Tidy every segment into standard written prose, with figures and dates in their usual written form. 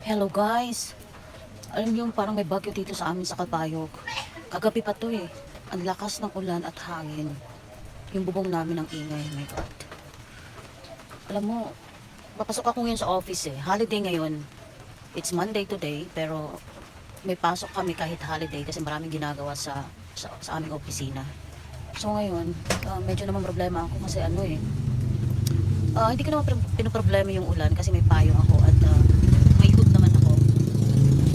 Hello guys! Alam niyo parang may bagyo dito sa amin sa Kalbayog. Kagabi pa to eh. Ang lakas ng ulan at hangin. Yung bubong namin ng ingay. My God. Alam mo, papasok ako ngayon sa office eh. Holiday ngayon. It's Monday today, pero may pasok kami kahit holiday kasi maraming ginagawa sa aming opisina. So ngayon, medyo naman problema ako kasi hindi ko naman pinoproblema yung ulan kasi may payong ako at may hood naman ako.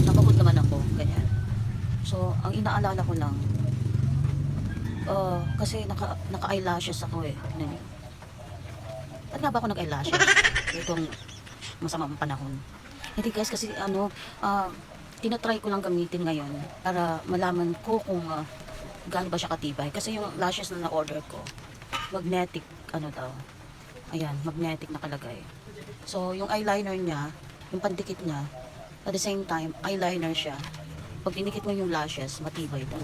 Nakahod naman ako, ganyan. So, ang inaalala ko lang, kasi naka-eyelashes ako eh. Tignan niyo. Ba't nga ba ako nag-eyelashes? Itong masamang panahon. Hindi guys, kasi tinatry ko lang gamitin ngayon para malaman ko kung gaano ba siya katibay. Kasi yung lashes na na-order ko, magnetic, daw. Ayan, magnetic nakalagay. So, yung eyeliner niya, yung pandikit niya, at the same time, eyeliner siya. Pag dinikit mo yung lashes, matibay po.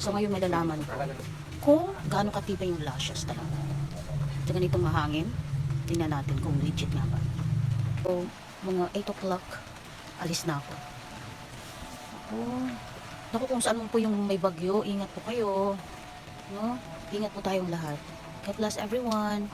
So, ngayon may lalaman ko kung gaano katibay yung lashes talaga. Sa ganitong mahangin, tingnan natin kung legit nga ba. So, mga 8 o'clock, alis na ako. Naku, kung saan mo po yung may bagyo, ingat po kayo. No? Ingat po tayong lahat. God bless everyone.